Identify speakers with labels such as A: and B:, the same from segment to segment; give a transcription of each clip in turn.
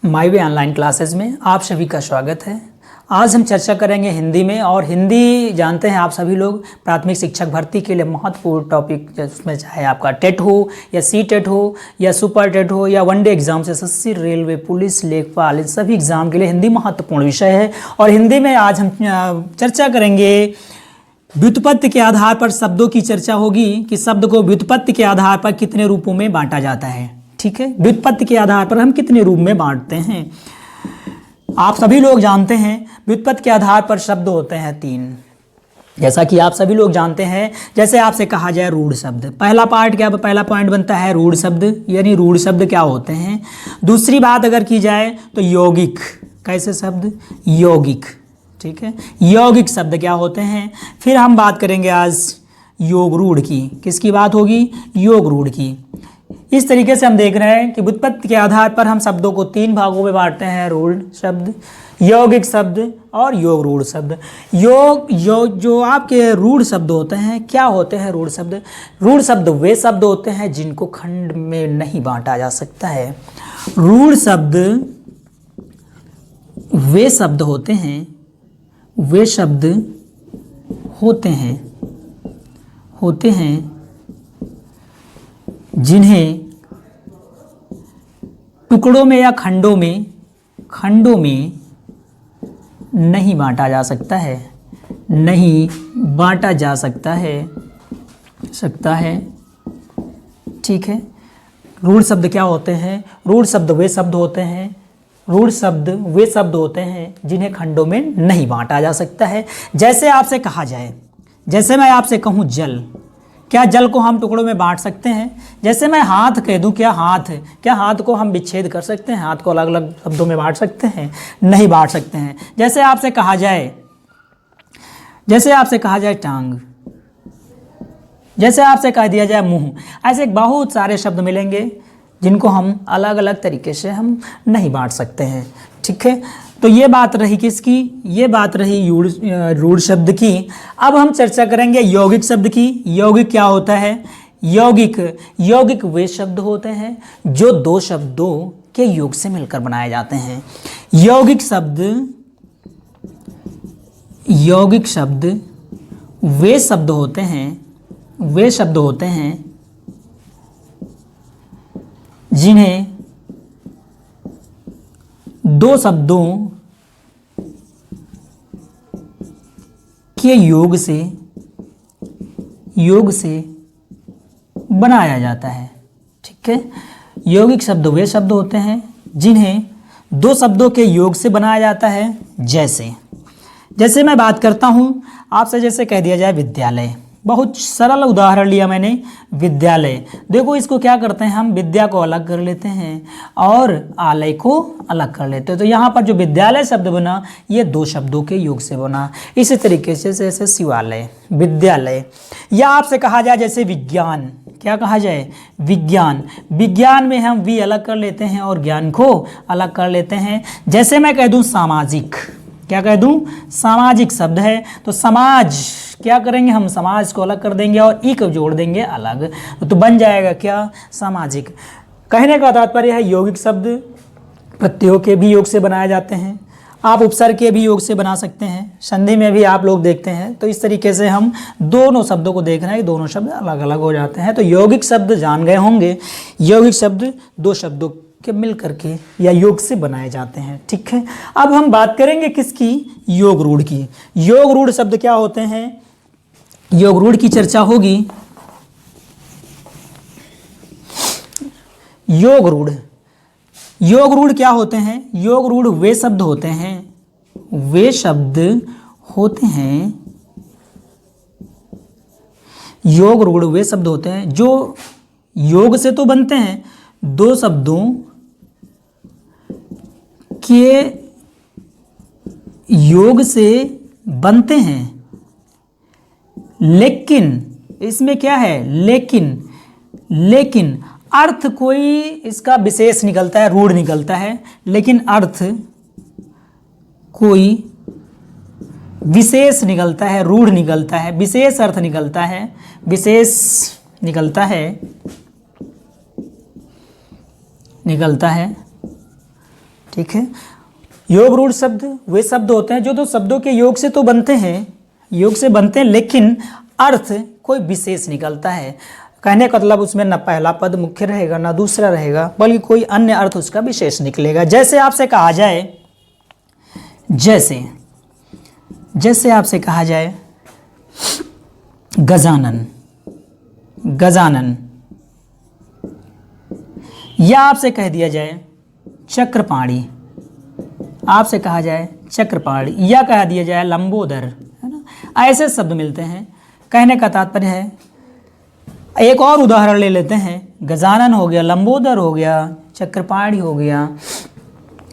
A: माई वे online classes में आप सभी का स्वागत है। आज हम चर्चा करेंगे हिंदी में, और हिंदी जानते हैं आप सभी लोग प्राथमिक शिक्षक भर्ती के लिए महत्वपूर्ण टॉपिक, उसमें चाहे आपका टेट हो या सी टेट हो या सुपर टेट हो या वनडे एग्जाम से एसएससी, रेलवे, पुलिस, लेखपाल, इन सभी एग्जाम के लिए हिंदी महत्वपूर्ण विषय है। और हिंदी में आज हम चर्चा करेंगे व्युत्पत्ति के आधार पर शब्दों की चर्चा होगी कि शब्द को व्युत्पत्ति के आधार पर कितने रूपों में बांटा जाता है। ठीक है, व्युत्पत्ति के आधार पर हम कितने रूप में बांटते हैं। आप सभी लोग जानते हैं व्युत्पत्ति के आधार पर शब्द होते हैं 3, जैसा कि आप सभी लोग जानते हैं। जैसे आपसे कहा जाए रूढ़ शब्द, पहला पॉइंट बनता है रूढ़ शब्द, यानी रूढ़ शब्द क्या होते हैं। दूसरी बात अगर की जाए तो यौगिक, कैसे शब्द, यौगिक। ठीक है, यौगिक शब्द क्या होते हैं। फिर हम बात करेंगे आज योग रूढ़ की, किसकी बात होगी, योग रूढ़ की। इस तरीके से हम देख रहे हैं कि व्युत्पत्ति के आधार पर हम शब्दों को 3 भागों में बांटते हैं, रूढ़ शब्द, यौगिक शब्द और योग रूढ़ शब्द। जो आपके रूढ़ शब्द होते हैं, क्या होते हैं रूढ़ शब्द। रूढ़ शब्द वे शब्द होते हैं जिनको खंड में नहीं बांटा जा सकता है। रूढ़ शब्द वे शब्द होते हैं, वे शब्द होते हैं जिन्हें टुकड़ों में या खंडों में नहीं बांटा जा सकता है, नहीं बांटा जा सकता है। ठीक है, रूढ़ शब्द क्या होते हैं, रूढ़ शब्द वे शब्द होते हैं, रूढ़ शब्द वे शब्द होते हैं जिन्हें खंडों में नहीं बांटा जा सकता है। जैसे आपसे कहा जाए, जैसे मैं आपसे कहूँ जल, क्या जल को हम टुकड़ों में बांट सकते हैं। जैसे मैं हाथ कह दूं, क्या हाथ को हम विच्छेद कर सकते हैं, हाथ को अलग अलग शब्दों में बांट सकते हैं, नहीं बांट सकते हैं। जैसे आपसे कहा जाए टांग, जैसे आपसे कह दिया जाए मुंह, ऐसे बहुत सारे शब्द मिलेंगे जिनको हम अलग अलग तरीके से हम नहीं बांट सकते हैं। ठीक है, तो ये बात रही किसकी, ये बात रही रूढ़ शब्द की। अब हम चर्चा करेंगे यौगिक शब्द की। यौगिक क्या होता है, यौगिक वे शब्द होते हैं जो 2 शब्दों के योग से मिलकर बनाए जाते हैं। यौगिक शब्द वे शब्द होते हैं जिन्हें 2 शब्दों के योग से बनाया जाता है। ठीक है, यौगिक शब्द वे शब्द होते हैं जिन्हें 2 शब्दों के योग से बनाया जाता है। जैसे मैं बात करता हूं आपसे, जैसे कह दिया जाए विद्यालय, बहुत सरल उदाहरण लिया मैंने, विद्यालय। देखो इसको क्या करते हैं हम, विद्या को अलग कर लेते हैं और आलय को अलग कर लेते हैं। तो यहाँ पर जो विद्यालय शब्द बना, ये 2 शब्दों के योग से बना। इसी तरीके से जैसे शिवालय, विद्यालय। या आपसे कहा जाए जैसे विज्ञान, क्या कहा जाए, विज्ञान में हम वी अलग कर लेते हैं और ज्ञान को अलग कर लेते हैं। जैसे मैं कह दूँ सामाजिक, क्या कह दूँ, सामाजिक शब्द है, तो समाज क्या करेंगे हम, समाज को अलग कर देंगे और ई को जोड़ देंगे अलग, तो बन जाएगा क्या, सामाजिक। कहने का तात्पर्य है यौगिक शब्द प्रत्ययों के भी योग से बनाए जाते हैं, आप उपसर्ग के भी योग से बना सकते हैं, संधि में भी आप लोग देखते हैं। तो इस तरीके से हम दोनों शब्दों को देख रहे हैं कि दोनों शब्द अलग अलग हो जाते हैं। तो यौगिक शब्द जान गए होंगे, यौगिक शब्द 2 शब्दों के मिल करके या योग से बनाए जाते हैं। ठीक है, अब हम बात करेंगे किसकी, योग रूढ़ की। योग रूढ़ शब्द क्या होते हैं, योग रूढ़ की चर्चा होगी। योग रूढ़ क्या होते हैं, योग रूढ़ वे शब्द होते हैं योग रूढ़ वे शब्द होते हैं जो योग से तो बनते हैं, 2 शब्दों के योग से बनते हैं, लेकिन इसमें क्या है, लेकिन अर्थ कोई इसका विशेष निकलता है, रूढ़ निकलता है, लेकिन अर्थ कोई विशेष निकलता है, रूढ़ निकलता है, विशेष अर्थ निकलता है, ठीक है। योग रूढ़ शब्द वे शब्द होते हैं जो दो शब्दों के योग से तो बनते हैं, योग से बनते हैं, लेकिन अर्थ कोई विशेष निकलता है। कहने का मतलब उसमें न पहला पद मुख्य रहेगा न दूसरा रहेगा, बल्कि कोई अन्य अर्थ उसका विशेष निकलेगा। जैसे आपसे कहा जाए, जैसे आपसे कहा जाए गजानन, गजानन, या आपसे कह दिया जाए चक्रपाणी, आपसे कहा जाए चक्रपाणी, या कह दिया जाए लंबोदर, है ना। ऐसे शब्द मिलते हैं। कहने का तात्पर्य है, एक और उदाहरण ले लेते हैं। गजानन हो गया, लंबोदर हो गया, चक्रपाणी हो गया।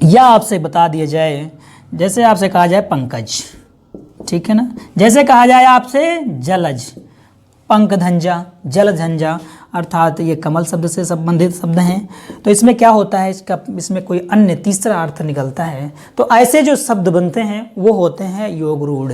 A: या आपसे बता दिया जाए, जैसे आपसे कहा जाए पंकज, ठीक है ना। जैसे कहा जाए आपसे जलज, पंकधंजा, जलधंजा, अर्थात ये कमल शब्द से संबंधित शब्द हैं। तो इसमें क्या होता है, इसमें कोई अन्य तीसरा अर्थ निकलता है। तो ऐसे जो शब्द बनते हैं वो होते हैं योग रूढ़।